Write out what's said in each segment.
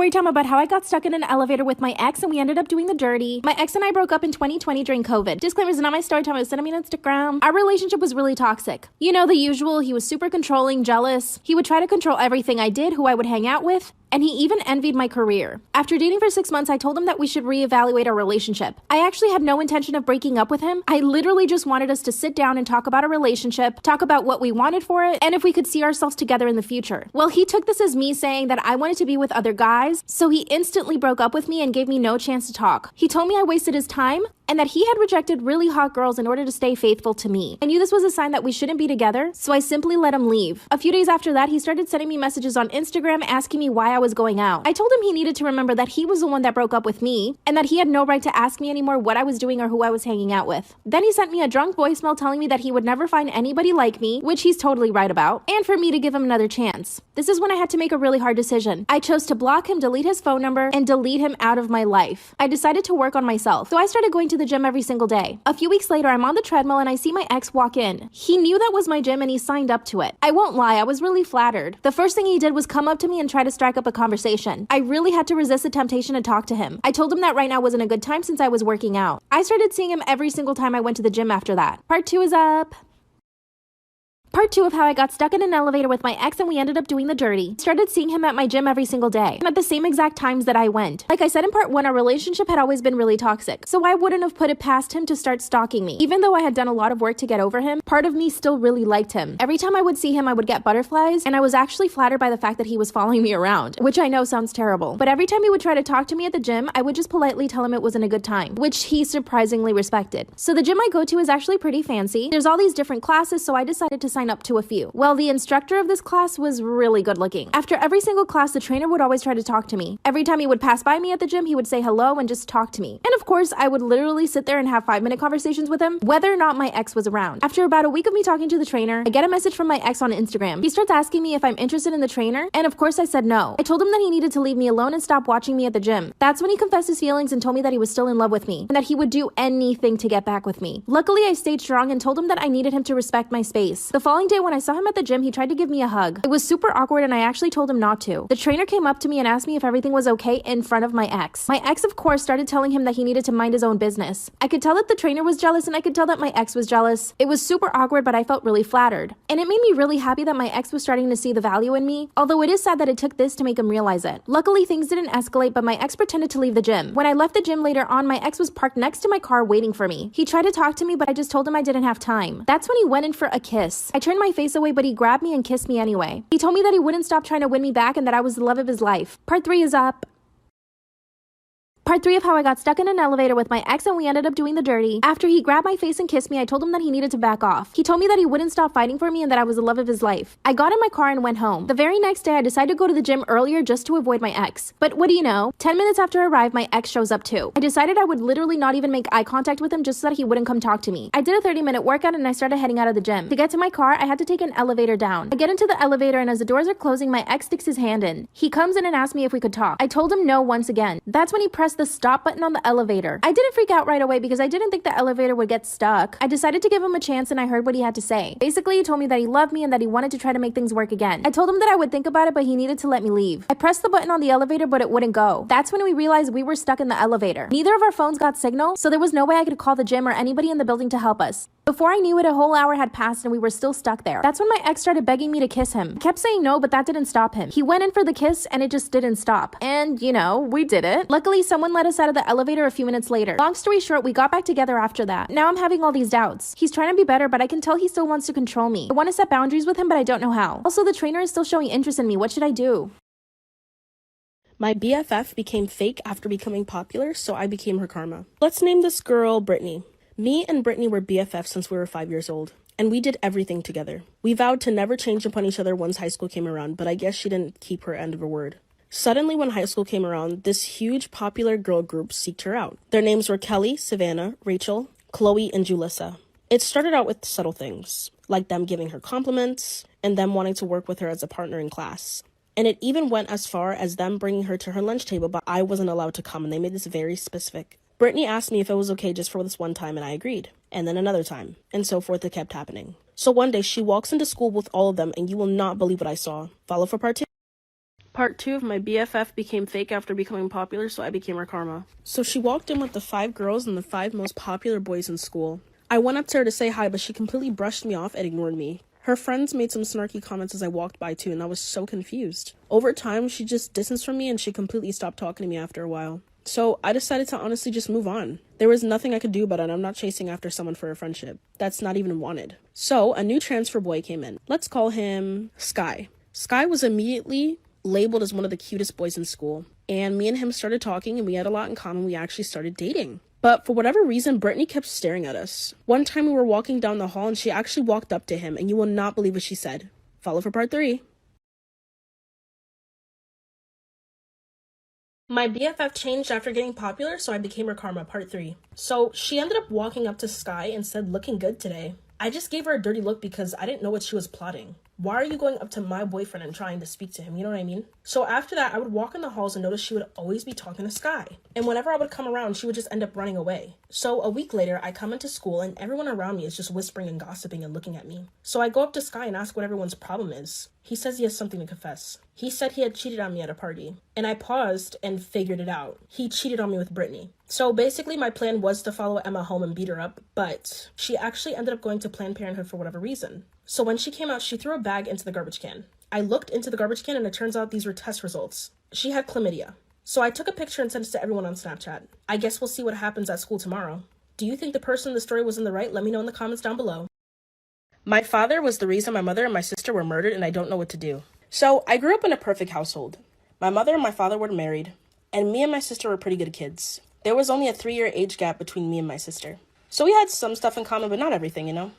story time about how I got stuck in an elevator with my ex and we ended up doing the dirty. My ex and I broke up in 2020 during COVID. Disclaimer, is not my story time, it was sent me on Instagram. Our relationship was really toxic. You know, the usual. He was super controlling, jealous. He would try to control everything I did, who I would hang out with, and he even envied my career. After dating for 6 months, I told him that we should reevaluate our relationship. I actually had no intention of breaking up with him. I literally just wanted us to sit down and talk about our relationship, talk about what we wanted for it, and if we could see ourselves together in the future. Well, he took this as me saying that I wanted to be with other guys, so he instantly broke up with me and gave me no chance to talk. He told me I wasted his time and that he had rejected really hot girls in order to stay faithful to me. I knew this was a sign that we shouldn't be together, so I simply let him leave. A few days after that, he started sending me messages on Instagram asking me why I was going out. I told him he needed to remember that he was the one that broke up with me and that he had no right to ask me anymore what I was doing or who I was hanging out with. Then he sent me a drunk voicemail telling me that he would never find anybody like me, which he's totally right about, and for me to give him another chance. This is when I had to make a really hard decision. I chose to block him, delete his phone number, and delete him out of my life. I decided to work on myself, so I started going to the gym every single day. A few weeks later, I'm on the treadmill and I see my ex walk in. He knew that was my gym and he signed up to it. I won't lie, I was really flattered. The first thing he did was come up to me and try to strike up a conversation. I really had to resist the temptation to talk to him. I told him that right now wasn't a good time since I was working out. I started seeing him every single time I went to the gym after that. Part 2 is up. Part 2 of how I got stuck in an elevator with my ex and we ended up doing the dirty. Started seeing him at my gym every single day, at the same exact times that I went. Like I said in part 1, our relationship had always been really toxic, so I wouldn't have put it past him to start stalking me. Even though I had done a lot of work to get over him, part of me still really liked him. Every time I would see him, I would get butterflies, and I was actually flattered by the fact that he was following me around, which I know sounds terrible. But every time he would try to talk to me at the gym, I would just politely tell him it wasn't a good time, which he surprisingly respected. So the gym I go to is actually pretty fancy. There's all these different classes, so I decided to sign up to a few. Well, the instructor of this class was really good looking. After every single class, the trainer would always try to talk to me. Every time he would pass by me at the gym, he would say hello and just talk to me. And of course, I would literally sit there and have 5-minute conversations with him, whether or not my ex was around. After about a week of me talking to the trainer, I get a message from my ex on Instagram. He starts asking me if I'm interested in the trainer, and of course I said no. I told him that he needed to leave me alone and stop watching me at the gym. That's when he confessed his feelings and told me that he was still in love with me, and that he would do anything to get back with me. Luckily, I stayed strong and told him that I needed him to respect my space. The following day when I saw him at the gym, he tried to give me a hug. It was super awkward and I actually told him not to. The trainer came up to me and asked me if everything was okay in front of my ex. My ex, of course, started telling him that he needed to mind his own business. I could tell that the trainer was jealous and I could tell that my ex was jealous. It was super awkward, but I felt really flattered. And it made me really happy that my ex was starting to see the value in me, although it is sad that it took this to make him realize it. Luckily, things didn't escalate, but my ex pretended to leave the gym. When I left the gym later on, my ex was parked next to my car waiting for me. He tried to talk to me, but I just told him I didn't have time. That's when he went in for a kiss. I turned my face away, but he grabbed me and kissed me anyway. He told me that he wouldn't stop trying to win me back and that I was the love of his life. Part 3 is up. Part 3 of how I got stuck in an elevator with my ex and we ended up doing the dirty. After he grabbed my face and kissed me, I told him that he needed to back off. He told me that he wouldn't stop fighting for me and that I was the love of his life. I got in my car and went home. The very next day, I decided to go to the gym earlier just to avoid my ex. But what do you know? 10 minutes after I arrived, my ex shows up too. I decided I would literally not even make eye contact with him just so that he wouldn't come talk to me. I did a 30-minute workout and I started heading out of the gym. To get to my car, I had to take an elevator down. I get into the elevator and as the doors are closing, my ex sticks his hand in. He comes in and asks me if we could talk. I told him no once again. That's when he pressed the stop button on the elevator. I didn't freak out right away because I didn't think the elevator would get stuck. I decided to give him a chance and I heard what he had to say. Basically, he told me that he loved me and that he wanted to try to make things work again. I told him that I would think about it, but he needed to let me leave. I pressed the button on the elevator, but it wouldn't go. That's when we realized we were stuck in the elevator. Neither of our phones got signal, so there was no way I could call the gym or anybody in the building to help us. Before I knew it, a whole hour had passed and we were still stuck there. That's when my ex started begging me to kiss him. I kept saying no, but that didn't stop him. He went in for the kiss and it just didn't stop. And, you know, we did it. Luckily, someone let us out of the elevator a few minutes later. Long story short, we got back together after that. Now I'm having all these doubts. He's trying to be better, but I can tell he still wants to control me. I want to set boundaries with him, but I don't know how. Also, the trainer is still showing interest in me. What should I do? My BFF became fake after becoming popular, so I became her karma. Let's name this girl Brittany. Me and Brittany were BFFs since we were 5 years old, and we did everything together. We vowed to never change upon each other once high school came around, but I guess she didn't keep her end of her word. Suddenly, when high school came around, this huge popular girl group seeked her out. Their names were Kelly, Savannah, Rachel, Chloe, and Julissa. It started out with subtle things, like them giving her compliments, and them wanting to work with her as a partner in class. And it even went as far as them bringing her to her lunch table, but I wasn't allowed to come, and they made this very specific. Brittany asked me if it was okay just for this one time, and I agreed. And then another time, and so forth it kept happening. So one day, she walks into school with all of them, and you will not believe what I saw. Follow for part 2. Part 2 of my BFF became fake after becoming popular, so I became her karma. So she walked in with the 5 girls and the 5 most popular boys in school. I went up to her to say hi, but she completely brushed me off and ignored me. Her friends made some snarky comments as I walked by too, and I was so confused. Over time, she just distanced from me and she completely stopped talking to me after a while. So I decided to honestly just move on. There was nothing I could do about it, and I'm not chasing after someone for a friendship. That's not even wanted. So a new transfer boy came in. Let's call him Sky. Sky was immediately labeled as one of the cutest boys in school, and me and him started talking and we had a lot in common. We actually started dating. But for whatever reason, Brittany kept staring at us. One time we were walking down the hall and she actually walked up to him, and you will not believe what she said. Follow for part 3. My BFF changed after getting popular, so I became her karma, part 3. So she ended up walking up to Sky and said, "Looking good today." I just gave her a dirty look because I didn't know what she was plotting. Why are you going up to my boyfriend and trying to speak to him? You know what I mean? So after that, I would walk in the halls and notice she would always be talking to Sky. And whenever I would come around, she would just end up running away. So a week later, I come into school and everyone around me is just whispering and gossiping and looking at me. So I go up to Sky and ask what everyone's problem is. He says he has something to confess. He said he had cheated on me at a party. And I paused and figured it out. He cheated on me with Brittany. So basically my plan was to follow Emma home and beat her up, but she actually ended up going to Planned Parenthood for whatever reason. So when she came out, she threw a bag into the garbage can. I looked into the garbage can and it turns out these were test results. She had chlamydia. So I took a picture and sent it to everyone on Snapchat. I guess we'll see what happens at school tomorrow. Do you think the person in the story was in the right? Let me know in the comments down below. My father was the reason my mother and my sister were murdered, and I don't know what to do. So I grew up in a perfect household. My mother and my father were married, and me and my sister were pretty good kids. There was only a 3-year age gap between me and my sister. So we had some stuff in common, but not everything, you know?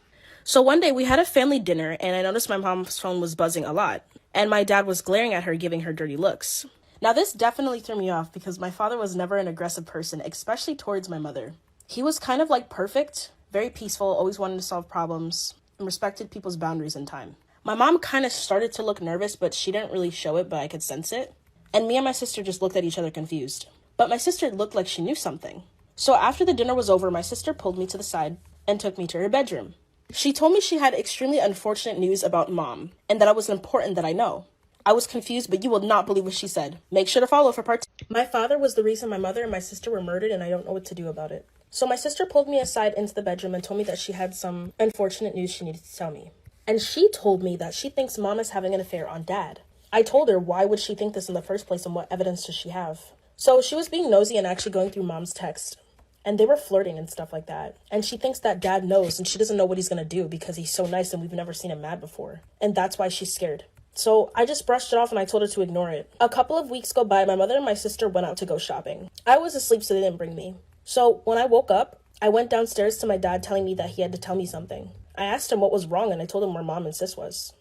So one day we had a family dinner, and I noticed my mom's phone was buzzing a lot, and my dad was glaring at her, giving her dirty looks. Now this definitely threw me off because my father was never an aggressive person, especially towards my mother. He was kind of like perfect, very peaceful, always wanted to solve problems, and respected people's boundaries and time. My mom kind of started to look nervous, but she didn't really show it, but I could sense it. And me and my sister just looked at each other confused. But my sister looked like she knew something. So after the dinner was over, my sister pulled me to the side and took me to her bedroom. She told me she had extremely unfortunate news about Mom, and that it was important that I know. I was confused, but you will not believe what she said. Make sure to follow for part 2. My father was the reason my mother and my sister were murdered, and I don't know what to do about it. So my sister pulled me aside into the bedroom and told me that she had some unfortunate news she needed to tell me. And she told me that she thinks Mom is having an affair on Dad. I told her, why would she think this in the first place, and what evidence does she have? So she was being nosy and actually going through Mom's text. And they were flirting and stuff like that. And she thinks that Dad knows, and she doesn't know what he's gonna do because he's so nice and we've never seen him mad before. And that's why she's scared. So I just brushed it off and I told her to ignore it. A couple of weeks go by, my mother and my sister went out to go shopping. I was asleep, so they didn't bring me. So when I woke up, I went downstairs to my dad telling me that he had to tell me something. I asked him what was wrong and I told him where Mom and Sis was.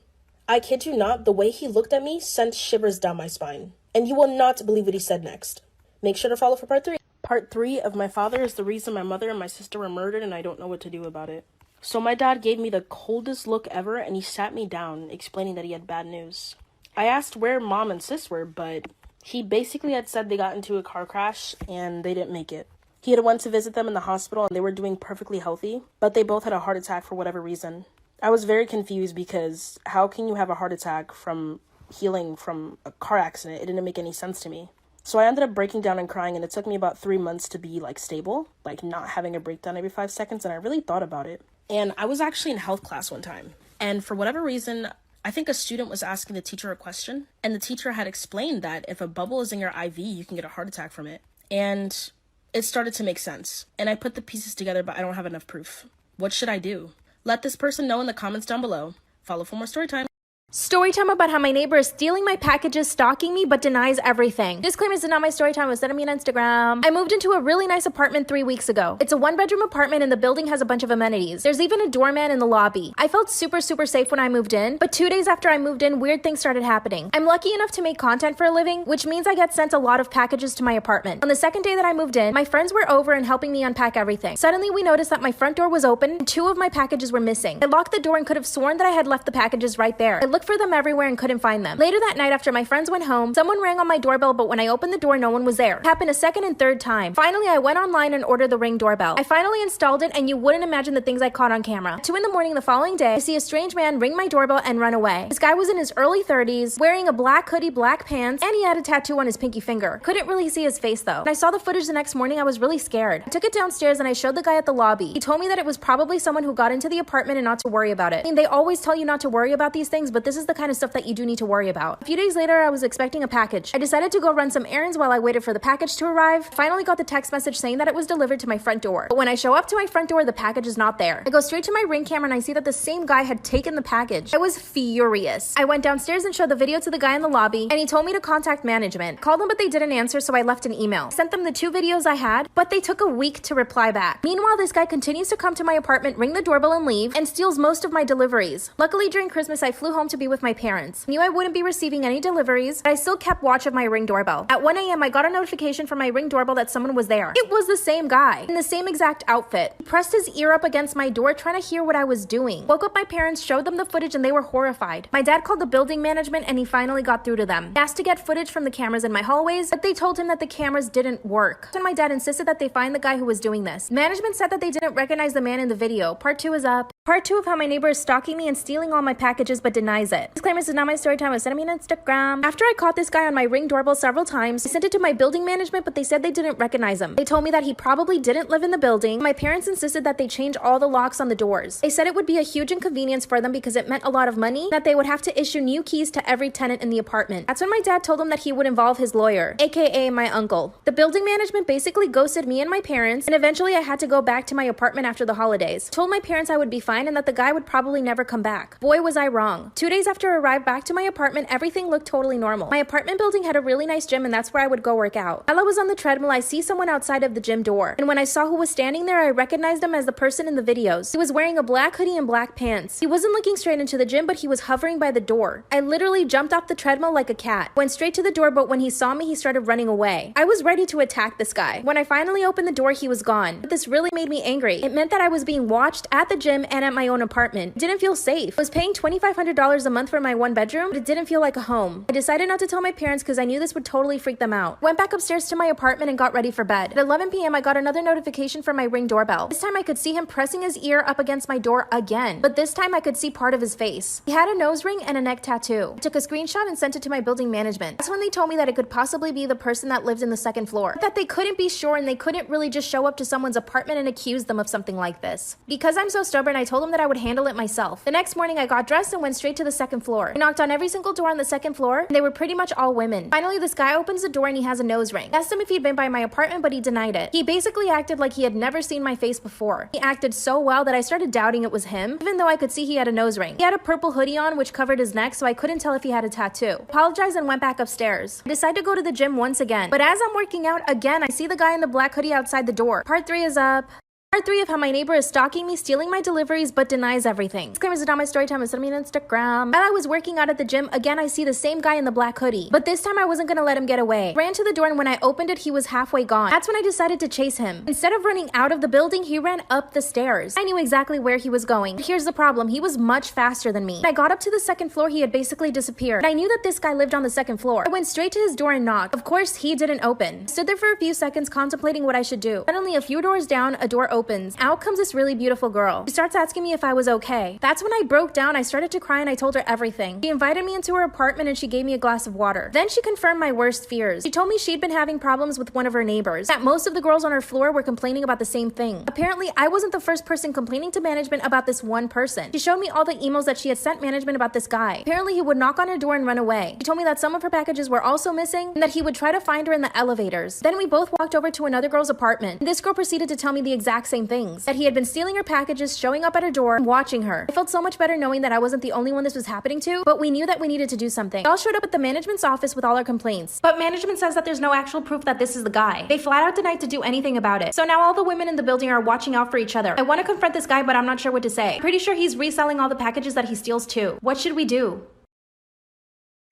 I kid you not, the way he looked at me sent shivers down my spine. And you will not believe what he said next. Make sure to follow for part 3. Part 3 of my father is the reason my mother and my sister were murdered, and I don't know what to do about it. So my dad gave me the coldest look ever, and he sat me down, explaining that he had bad news. I asked where Mom and Sis were, but he basically had said they got into a car crash and they didn't make it. He had went to visit them in the hospital and they were doing perfectly healthy, but they both had a heart attack for whatever reason. I was very confused because how can you have a heart attack from healing from a car accident? It didn't make any sense to me. So I ended up breaking down and crying, and it took me about 3 months to be stable, not having a breakdown every 5 seconds, and I really thought about it. And I was actually in health class one time, and for whatever reason, I think a student was asking the teacher a question, and the teacher had explained that if a bubble is in your IV, you can get a heart attack from it. And it started to make sense, and I put the pieces together, but I don't have enough proof. What should I do? Let this person know in the comments down below. Follow for more story time. Story time about how my neighbor is stealing my packages, stalking me, but denies everything. Disclaimer, this is not my story time. It was sent to me on Instagram. I moved into a really nice apartment 3 weeks ago. It's a 1-bedroom apartment and the building has a bunch of amenities. There's even a doorman in the lobby. I felt super safe when I moved in, but 2 days after I moved in, weird things started happening. I'm lucky enough to make content for a living, which means I get sent a lot of packages to my apartment. On the second day that I moved in, my friends were over and helping me unpack everything. Suddenly, we noticed that my front door was open and 2 of my packages were missing. I locked the door and could have sworn that I had left the packages right there. I looked looked for them everywhere and couldn't find them. Later that night, after my friends went home, someone rang on my doorbell, but when I opened the door, no one was there. It happened a second and third time. Finally, I went online and ordered the Ring doorbell. I finally installed it, and you wouldn't imagine the things I caught on camera. At 2 in the morning the following day, I see a strange man ring my doorbell and run away. This guy was in his early 30s, wearing a black hoodie, black pants, and he had a tattoo on his pinky finger. Couldn't really see his face though. When I saw the footage the next morning, I was really scared. I took it downstairs and I showed the guy at the lobby. He told me that it was probably someone who got into the apartment and not to worry about it. I mean, they always tell you not to worry about these things, but this is the kind of stuff that you do need to worry about. A few days later, I was expecting a package. I decided to go run some errands while I waited for the package to arrive. I finally got the text message saying that it was delivered to my front door. But when I show up to my front door, the package is not there. I go straight to my Ring camera and I see that the same guy had taken the package. I was furious. I went downstairs and showed the video to the guy in the lobby, and he told me to contact management. Called them, but they didn't answer, so I left an email. Sent them the 2 videos I had, but they took a week to reply back. Meanwhile, this guy continues to come to my apartment, ring the doorbell, and leave, and steals most of my deliveries. Luckily, during Christmas, I flew home to be with my parents. I knew I wouldn't be receiving any deliveries, but I still kept watch of my Ring doorbell. At 1 a.m., I got a notification from my Ring doorbell that someone was there. It was the same guy, in the same exact outfit. He pressed his ear up against my door, trying to hear what I was doing. Woke up my parents, showed them the footage, and they were horrified. My dad called the building management, and he finally got through to them. He asked to get footage from the cameras in my hallways, but they told him that the cameras didn't work. And my dad insisted that they find the guy who was doing this. Management said that they didn't recognize the man in the video. Part 2 is up. Part 2 of how my neighbor is stalking me and stealing all my packages but denies it. Disclaimer, this is not my story time. Send me on Instagram. After I caught this guy on my Ring doorbell several times, I sent it to my building management, but they said they didn't recognize him. They told me that he probably didn't live in the building. My parents insisted that they change all the locks on the doors. They said it would be a huge inconvenience for them because it meant a lot of money, that they would have to issue new keys to every tenant in the apartment. That's when my dad told him that he would involve his lawyer, aka my uncle. The building management basically ghosted me and my parents, and eventually I had to go back to my apartment after the holidays. Told my parents I would be fine and that the guy would probably never come back. Boy, was I wrong. 2 days after I arrived back to my apartment, everything looked totally normal. My apartment building had a really nice gym, and that's where I would go work out. While I was on the treadmill, I see someone outside of the gym door, and when I saw who was standing there, I recognized him as the person in the videos. He was wearing a black hoodie and black pants. He wasn't looking straight into the gym, but he was hovering by the door. I literally jumped off the treadmill like a cat. Went straight to the door, but when he saw me, he started running away. I was ready to attack this guy. When I finally opened the door, he was gone. But this really made me angry. It meant that I was being watched at the gym and at my own apartment. It didn't feel safe. I was paying $2,500 a month for my 1 bedroom, but it didn't feel like a home. I decided not to tell my parents because I knew this would totally freak them out. Went back upstairs to my apartment and got ready for bed. At 11 p.m., I got another notification from my Ring doorbell. This time I could see him pressing his ear up against my door again, but this time I could see part of his face. He had a nose ring and a neck tattoo. I took a screenshot and sent it to my building management. That's when they told me that it could possibly be the person that lived in the second floor, that they couldn't be sure and they couldn't really just show up to someone's apartment and accuse them of something like this. Because I'm so stubborn, I told them that I would handle it myself. The next morning, I got dressed and went straight to the second floor. I knocked on every single door on the second floor, and they were pretty much all women. Finally, this guy opens the door and he has a nose ring. I asked him if he'd been by my apartment, but he denied it. He basically acted like he had never seen my face before. He acted so well that I started doubting it was him, even though I could see he had a nose ring. He had a purple hoodie on, which covered his neck, so I couldn't tell if he had a tattoo. I apologized and went back upstairs. I decided to go to the gym once again, but as I'm working out again, I see the guy in the black hoodie outside the door. Part 3 is up. Part 3 of how my neighbor is stalking me, stealing my deliveries, but denies everything. Disclaimer, this is not my story time. Send me on Instagram. While I was working out at the gym, again, I see the same guy in the black hoodie. But this time, I wasn't gonna let him get away. Ran to the door, and when I opened it, he was halfway gone. That's when I decided to chase him. Instead of running out of the building, he ran up the stairs. I knew exactly where he was going. But here's the problem. He was much faster than me. When I got up to the second floor, he had basically disappeared. I knew that this guy lived on the second floor. I went straight to his door and knocked. Of course, he didn't open. I stood there for a few seconds, contemplating what I should do. Suddenly, a few doors down, a door opens. Out comes this really beautiful girl. She starts asking me if I was okay. That's when I broke down. I started to cry and I told her everything. She invited me into her apartment and she gave me a glass of water. Then she confirmed my worst fears. She told me she'd been having problems with one of her neighbors, that most of the girls on her floor were complaining about the same thing. Apparently, I wasn't the first person complaining to management about this one person. She showed me all the emails that she had sent management about this guy. Apparently, he would knock on her door and run away. She told me that some of her packages were also missing and that he would try to find her in the elevators. Then we both walked over to another girl's apartment. And this girl proceeded to tell me the exact same things, that he had been stealing her packages, showing up at her door, and watching her. I felt so much better knowing that I wasn't the only one this was happening to, but we knew that we needed to do something. We all showed up at the management's office with all our complaints, but management says that there's no actual proof that this is the guy. They flat out denied to do anything about it. So now all the women in the building are watching out for each other. I want to confront this guy, but I'm not sure what to say. Pretty sure he's reselling all the packages that he steals too. What should we do?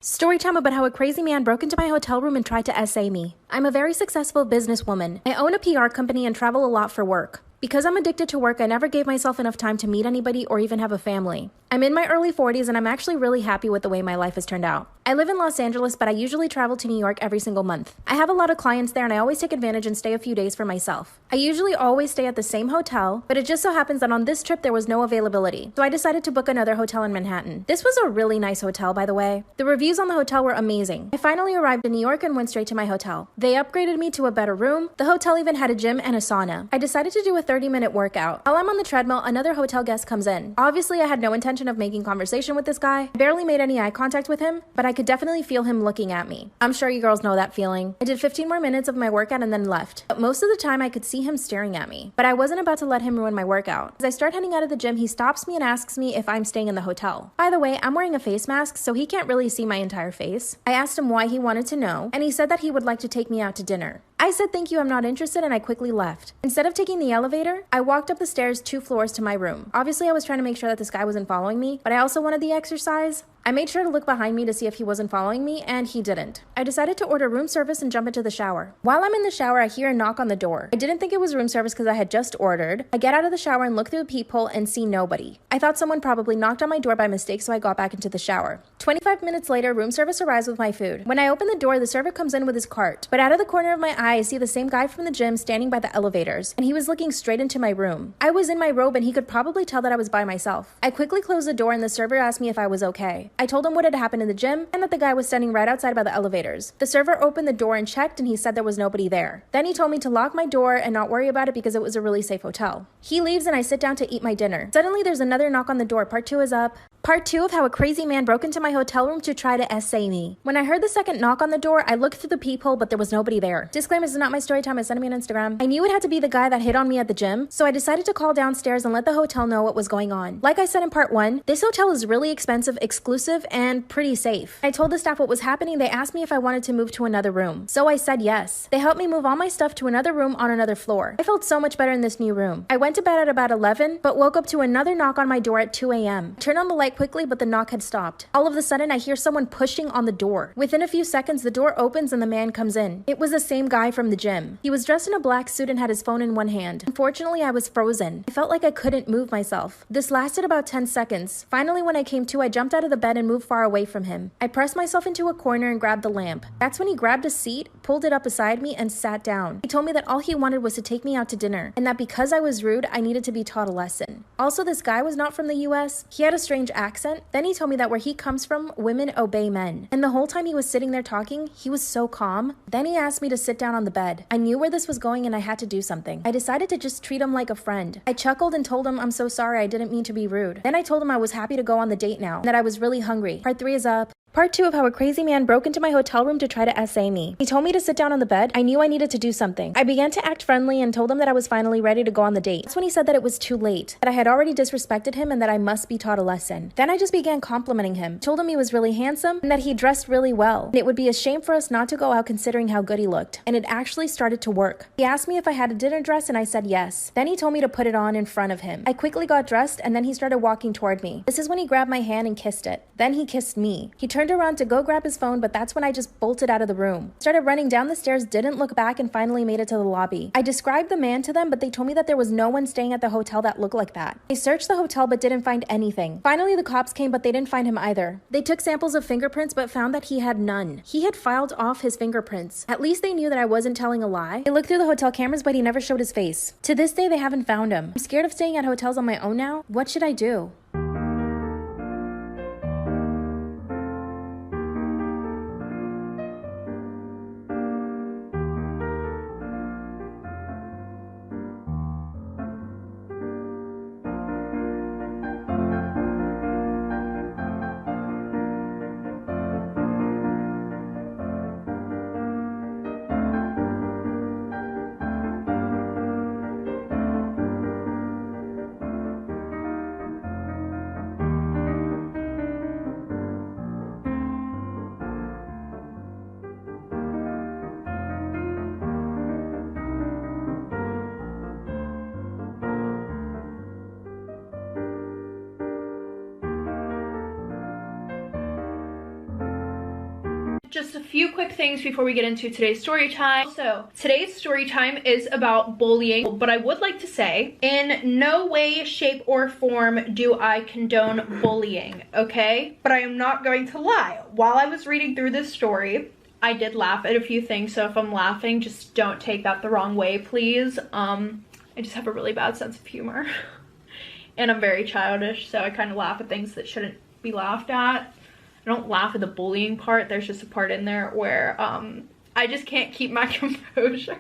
Story time about how a crazy man broke into my hotel room and tried to essay me. I'm a very successful businesswoman. I own a PR company and travel a lot for work. Because I'm addicted to work, I never gave myself enough time to meet anybody or even have a family. I'm in my early 40s and I'm actually really happy with the way my life has turned out. I live in Los Angeles, but I usually travel to New York every single month. I have a lot of clients there and I always take advantage and stay a few days for myself. I usually always stay at the same hotel, but it just so happens that on this trip there was no availability, so I decided to book another hotel in Manhattan. This was a really nice hotel, by the way. The reviews on the hotel were amazing. I finally arrived in New York and went straight to my hotel. They upgraded me to a better room. The hotel even had a gym and a sauna. I decided to do a 30-minute workout. While I'm on the treadmill, another hotel guest comes in. Obviously, I had no intention of making conversation with this guy. I barely made any eye contact with him, but I could definitely feel him looking at me. I'm sure you girls know that feeling. I did 15 more minutes of my workout and then left. But most of the time, I could see him staring at me. But I wasn't about to let him ruin my workout. As I start heading out of the gym, he stops me and asks me if I'm staying in the hotel. By the way, I'm wearing a face mask, so he can't really see my entire face. I asked him why he wanted to know, and he said that he would like to take me out to dinner. I said thank you, I'm not interested, and I quickly left. Instead of taking the elevator, I walked up the stairs 2 floors to my room. Obviously, I was trying to make sure that this guy wasn't following me, but I also wanted the exercise. I made sure to look behind me to see if he wasn't following me, and he didn't. I decided to order room service and jump into the shower. While I'm in the shower, I hear a knock on the door. I didn't think it was room service because I had just ordered. I get out of the shower and look through the peephole and see nobody. I thought someone probably knocked on my door by mistake, so I got back into the shower. 25 minutes later, room service arrives with my food. When I open the door, the server comes in with his cart. But out of the corner of my eye, I see the same guy from the gym standing by the elevators, and he was looking straight into my room. I was in my robe and he could probably tell that I was by myself. I quickly closed the door and the server asked me if I was okay. I told him what had happened in the gym and that the guy was standing right outside by the elevators. The server opened the door and checked and he said there was nobody there. Then he told me to lock my door and not worry about it because it was a really safe hotel. He leaves and I sit down to eat my dinner. Suddenly there's another knock on the door. Part 2 is up. Part 2 of how a crazy man broke into my hotel room to try to essay me. When I heard the second knock on the door, I looked through the peephole, but there was nobody there. Disclaimer, this is not my story time. I sent me on Instagram. I knew it had to be the guy that hit on me at the gym, so I decided to call downstairs and let the hotel know what was going on. Like I said in part 1, this hotel is really expensive, exclusive, and pretty safe. I told the staff what was happening. They asked me if I wanted to move to another room, so I said yes. They helped me move all my stuff to another room on another floor. I felt so much better in this new room. I went to bed at about 11, but woke up to another knock on my door at 2 a.m. I turned on the light quickly, but the knock had stopped. All of a sudden, I hear someone pushing on the door. Within a few seconds, the door opens and the man comes in. It was the same guy from the gym. He was dressed in a black suit and had his phone in one hand. Unfortunately, I was frozen. I felt like I couldn't move myself. This lasted about 10 seconds. Finally, when I came to, I jumped out of the bed and moved far away from him. I pressed myself into a corner and grabbed the lamp. That's when he grabbed a seat, pulled it up beside me, and sat down. He told me that all he wanted was to take me out to dinner, and that because I was rude, I needed to be taught a lesson. Also, this guy was not from the US. He had a strange accent. Then he told me that where he comes from, women obey men. And the whole time he was sitting there talking, he was so calm. Then he asked me to sit down on the bed. I knew where this was going and I had to do something. I decided to just treat him like a friend. I chuckled and told him I'm so sorry, I didn't mean to be rude. Then I told him I was happy to go on the date now, and that I was really hungry. Part 3 is up. Part 2 of how a crazy man broke into my hotel room to try to essay me. He told me to sit down on the bed. I knew I needed to do something. I began to act friendly and told him that I was finally ready to go on the date. That's when he said that it was too late, that I had already disrespected him and that I must be taught a lesson. Then I just began complimenting him. Told him he was really handsome and that he dressed really well. And it would be a shame for us not to go out considering how good he looked. And it actually started to work. He asked me if I had a dinner dress and I said yes. Then he told me to put it on in front of him. I quickly got dressed and then he started walking toward me. This is when he grabbed my hand and kissed it. Then he kissed me. He turned around to go grab his phone, but that's when I just bolted out of the room. Started running down the stairs, didn't look back, and finally made it to the lobby. I described the man to them, but they told me that there was no one staying at the hotel that looked like that. They searched the hotel but didn't find anything. Finally, the cops came, but they didn't find him either. They took samples of fingerprints but found that he had none. He had filed off his fingerprints. At least they knew that I wasn't telling a lie. They looked through the hotel cameras, but he never showed his face. To this day, they haven't found him. I'm scared of staying at hotels on my own now. What should I do? Just a few quick things before we get into today's story time. So today's story time is about bullying, but I would like to say in no way, shape, or form do I condone bullying, okay? But I am not going to lie. While I was reading through this story, I did laugh at a few things, so if I'm laughing, just don't take that the wrong way, please. I just have a really bad sense of humor. And I'm very childish, so I kind of laugh at things that shouldn't be laughed at. I don't laugh at the bullying part. There's just a part in there where I just can't keep my composure.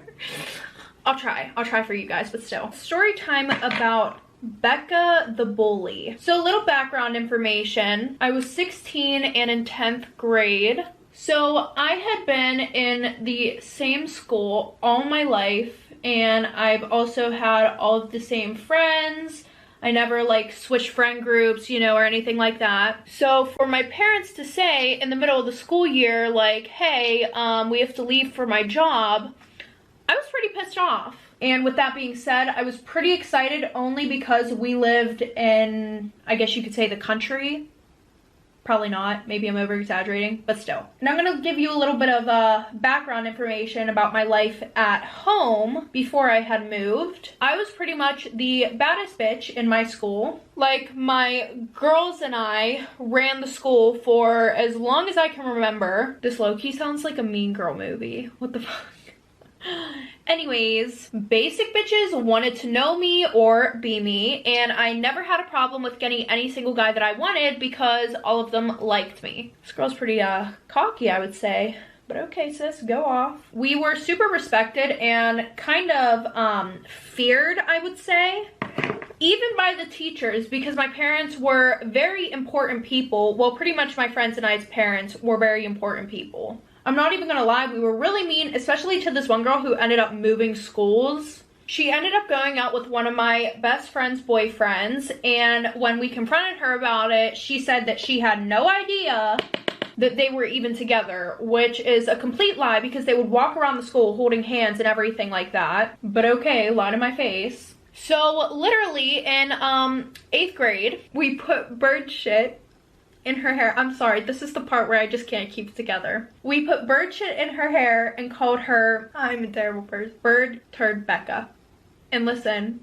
I'll try for you guys, but still. Story time about Becca the bully. So a little background information. I was 16 and in 10th grade. So I had been in the same school all my life, and I've also had all of the same friends. I never like switched friend groups, you know, or anything like that. So for my parents to say in the middle of the school year, like, hey, we have to leave for my job, I was pretty pissed off. And with that being said, I was pretty excited only because we lived in, I guess you could say, the country. Probably not, maybe I'm over exaggerating, but still. And I'm gonna give you a little bit of background information about my life at home before I had moved. I was pretty much the baddest bitch in my school. Like, my girls and I ran the school for as long as I can remember. This low-key sounds like a Mean Girl movie. What the fuck? Anyways, basic bitches wanted to know me or be me, and I never had a problem with getting any single guy that I wanted because all of them liked me. This girl's pretty cocky, I would say. But okay, sis, go off. We were super respected and kind of feared, I would say. Even by the teachers, because my parents were very important people. Well, pretty much my friends and I's parents were very important people. I'm not even gonna lie, we were really mean, especially to this one girl who ended up moving schools. She ended up going out with one of my best friend's boyfriends, and when we confronted her about it, she said that she had no idea that they were even together, which is a complete lie because they would walk around the school holding hands and everything like that. But okay, lie to my face. So literally in 8th grade, we put bird shit in her hair. I'm sorry, this is the part where I just can't keep it together. We put bird shit in her hair and called her, I'm a terrible person, Bird Turd Becca. And listen,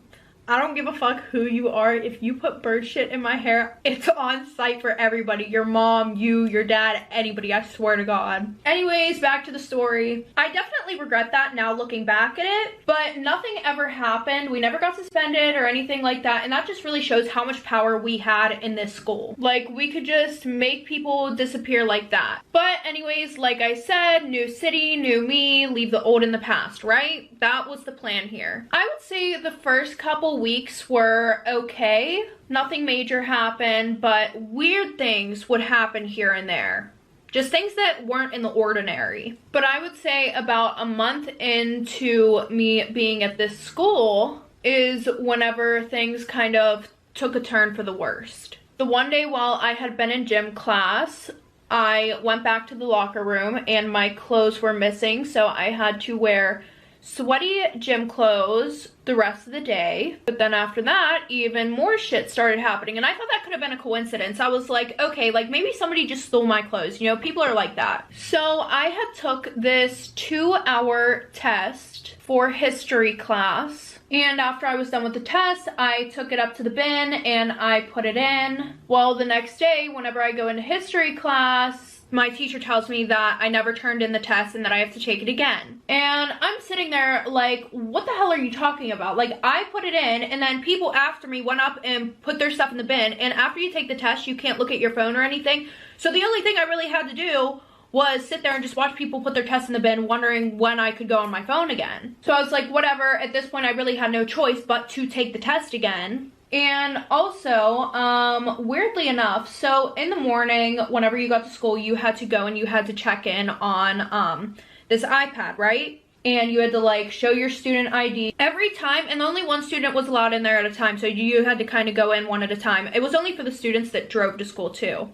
I don't give a fuck who you are. If you put bird shit in my hair, it's on site for everybody. Your mom, you, your dad, anybody, I swear to God. Anyways, back to the story. I definitely regret that now looking back at it, but nothing ever happened. We never got suspended or anything like that, and that just really shows how much power we had in this school. Like, we could just make people disappear like that. But anyways, like I said, new city, new me, leave the old in the past, right? That was the plan here. I would say the first couple weeks were okay. Nothing major happened, but weird things would happen here and there. Just things that weren't in the ordinary. But I would say about a month into me being at this school is whenever things kind of took a turn for the worst. The one day while I had been in gym class, I went back to the locker room and my clothes were missing, so I had to wear sweaty gym clothes the rest of the day. But then after that, even more shit started happening, and I thought that could have been a coincidence. I was like, okay, like maybe somebody just stole my clothes, you know, people are like that. So I had took this 2-hour test for history class, and after I was done with the test, I took it up to the bin and I put it in. Well, the next day, whenever I go into history class, my teacher tells me that I never turned in the test and that I have to take it again. And I'm sitting there like, what the hell are you talking about? Like, I put it in, and then people after me went up and put their stuff in the bin, and after you take the test, you can't look at your phone or anything. So the only thing I really had to do was sit there and just watch people put their tests in the bin, wondering when I could go on my phone again. So I was like, whatever, at this point I really had no choice but to take the test again. And also, weirdly enough, so in the morning, whenever you got to school, you had to go and you had to check in on this iPad, right? And you had to like show your student ID every time, and only one student was allowed in there at a time, so you had to kind of go in one at a time. It was only for the students that drove to school too.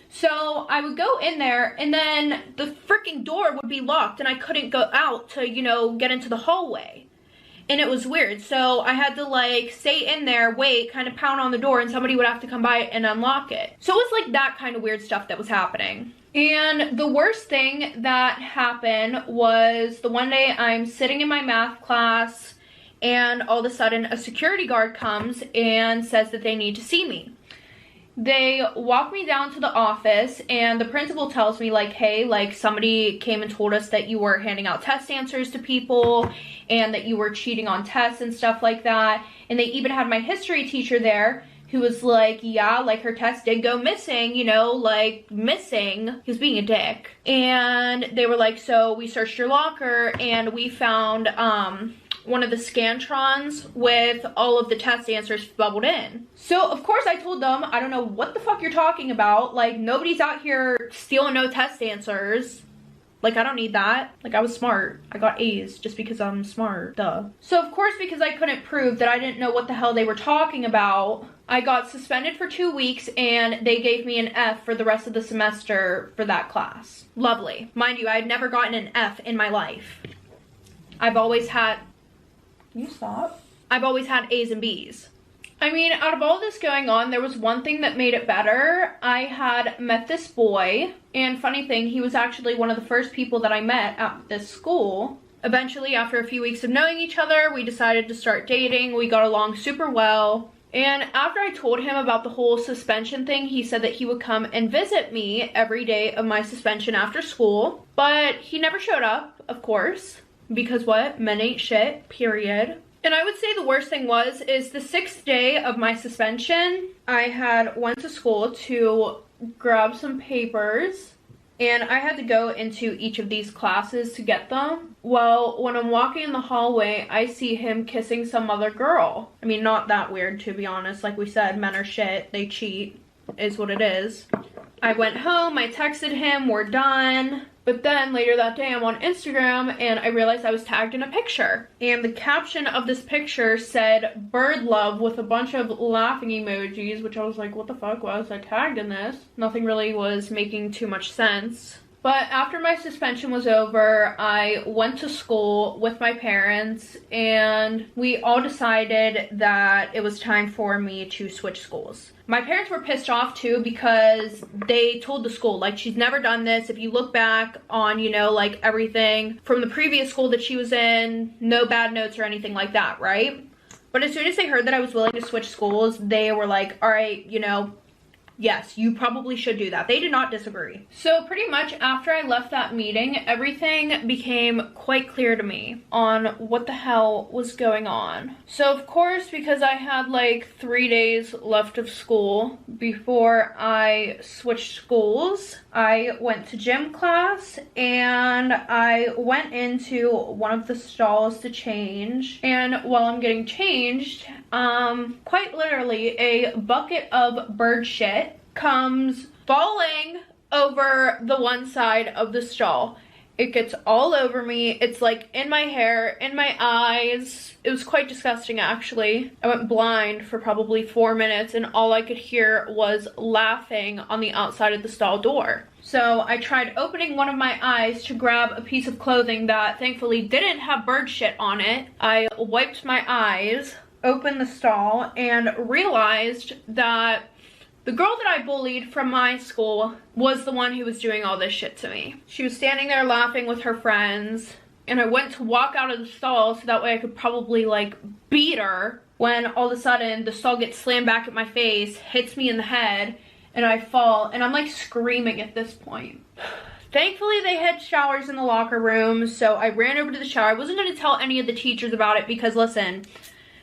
So I would go in there, and then the freaking door would be locked and I couldn't go out to, you know, get into the hallway. And it was weird. So I had to like stay in there, wait, kind of pound on the door, and somebody would have to come by and unlock it. So it was like that kind of weird stuff that was happening. And the worst thing that happened was the one day I'm sitting in my math class and all of a sudden a security guard comes and says that they need to see me. They walk me down to the office and the principal tells me like, hey, like somebody came and told us that you were handing out test answers to people and that you were cheating on tests and stuff like that. And they even had my history teacher there who was like, yeah, like her test did go missing, you know, like missing. He was being a dick. And they were like, so we searched your locker and we found one of the Scantrons with all of the test answers bubbled in. So of course I told them, I don't know what the fuck you're talking about. Like nobody's out here stealing no test answers. Like I don't need that. Like I was smart. I got A's just because I'm smart, duh. So of course, because I couldn't prove that I didn't know what the hell they were talking about, I got suspended for 2 weeks and they gave me an F for the rest of the semester for that class. Lovely. Mind you, I had never gotten an F in my life. I've always had... You stop. I've always had A's and B's. I mean, out of all this going on, there was one thing that made it better. I had met this boy, and funny thing, he was actually one of the first people that I met at this school. Eventually, after a few weeks of knowing each other, we decided to start dating. We got along super well. And after I told him about the whole suspension thing, he said that he would come and visit me every day of my suspension after school. But he never showed up, of course. Because what? Men ain't shit, period. And I would say the worst thing is the 6th day of my suspension, I had went to school to grab some papers and I had to go into each of these classes to get them. Well, when I'm walking in the hallway, I see him kissing some other girl. I mean, not that weird, to be honest. Like we said, men are shit, they cheat, is what it is. I went home, I texted him, we're done. But then later that day I'm on Instagram and I realized I was tagged in a picture. And the caption of this picture said bird love with a bunch of laughing emojis, which I was like, what the fuck, why was I tagged in this? Nothing really was making too much sense. But after my suspension was over, I went to school with my parents and we all decided that it was time for me to switch schools. My parents were pissed off too because they told the school, like, she's never done this. If you look back on, you know, like everything from the previous school that she was in, no bad notes or anything like that, right? But as soon as they heard that I was willing to switch schools, they were like, all right, you know, yes, you probably should do that. They did not disagree. So pretty much after I left that meeting, everything became quite clear to me on what the hell was going on. So of course, because I had like 3 days left of school before I switched schools, I went to gym class and I went into one of the stalls to change. And while I'm getting changed, quite literally a bucket of bird shit comes falling over the one side of the stall. It gets all over me. It's like in my hair, in my eyes. It was quite disgusting, actually. I went blind for probably 4 minutes and all I could hear was laughing on the outside of the stall door. So I tried opening one of my eyes to grab a piece of clothing that thankfully didn't have bird shit on it. I wiped my eyes, opened the stall, and realized that the girl that I bullied from my school was the one who was doing all this shit to me. She was standing there laughing with her friends, and I went to walk out of the stall so that way I could probably like beat her, when all of a sudden the stall gets slammed back at my face, hits me in the head, and I fall, and I'm like screaming at this point. Thankfully, they had showers in the locker room, so I ran over to the shower. I wasn't going to tell any of the teachers about it because, listen,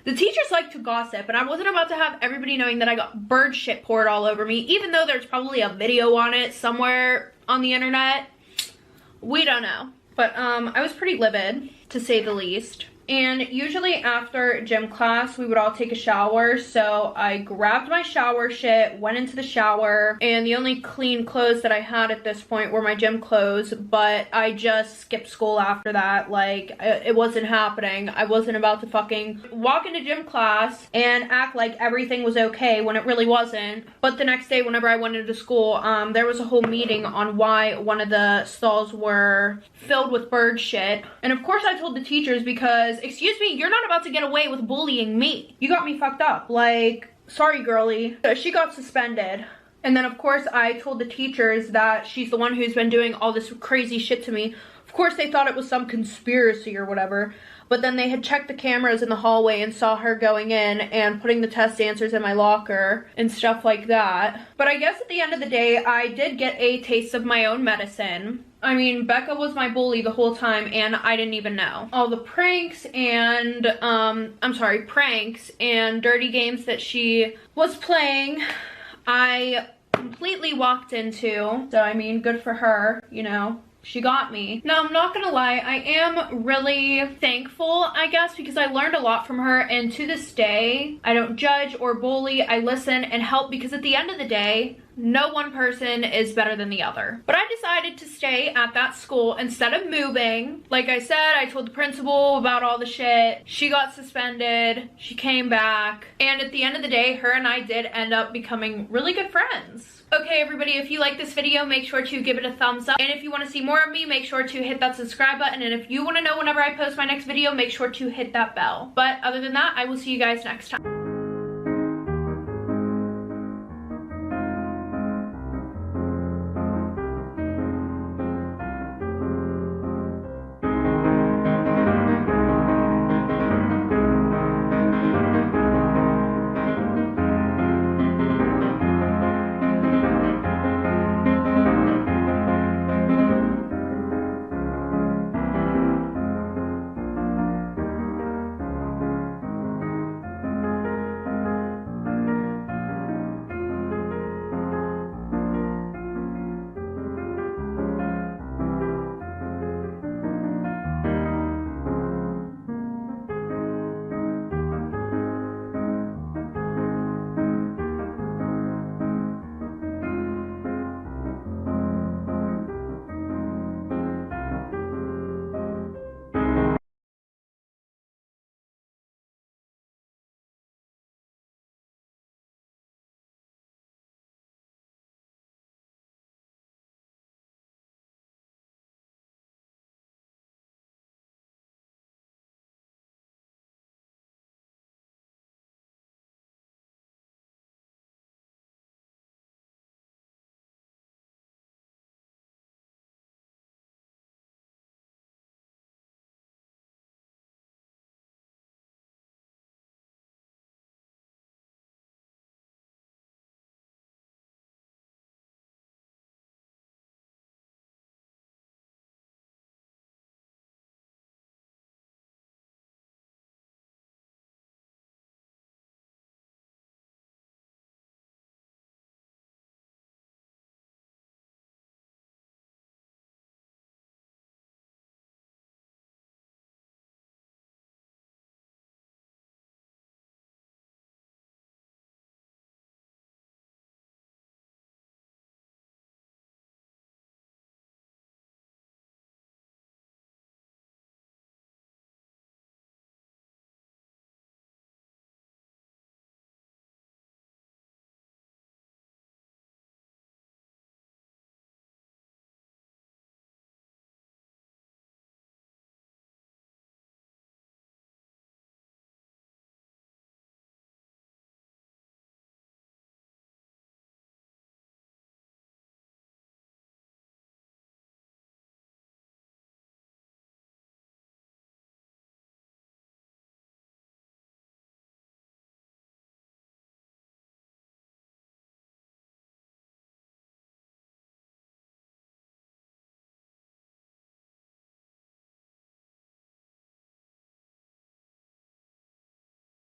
the teachers like to gossip, and I wasn't about to have everybody knowing that I got bird shit poured all over me, even though there's probably a video on it somewhere on the internet. We don't know. But I was pretty livid, to say the least. And usually after gym class, we would all take a shower. So I grabbed my shower shit, went into the shower, and the only clean clothes that I had at this point were my gym clothes, but I just skipped school after that. Like, it wasn't happening. I wasn't about to fucking walk into gym class and act like everything was okay when it really wasn't. But the next day, whenever I went into school, there was a whole meeting on why one of the stalls were filled with bird shit. And of course I told the teachers because, excuse me, you're not about to get away with bullying me. You got me fucked up. Like, sorry girly. She got suspended And then of course I told the teachers that she's the one who's been doing all this crazy shit to me. Of course they thought it was some conspiracy or whatever, but then they had checked the cameras in the hallway and saw her going in and putting the test answers in my locker and stuff like that. But I guess at the end of the day, I did get a taste of my own medicine. I mean, Becca was my bully the whole time and I didn't even know. All the pranks and, pranks and dirty games that she was playing, I completely walked into. So, I mean, good for her, you know. She got me. Now, I'm not gonna lie, I am really thankful, I guess, because I learned a lot from her, and to this day, I don't judge or bully, I listen and help, because at the end of the day, no one person is better than the other. But I decided to stay at that school instead of moving. Like I said, I told the principal about all the shit. She got suspended. She came back. And at the end of the day, her and I did end up becoming really good friends. Okay, everybody, if you like this video, make sure to give it a thumbs up. And if you want to see more of me, make sure to hit that subscribe button. And if you want to know whenever I post my next video, make sure to hit that bell. But other than that, I will see you guys next time.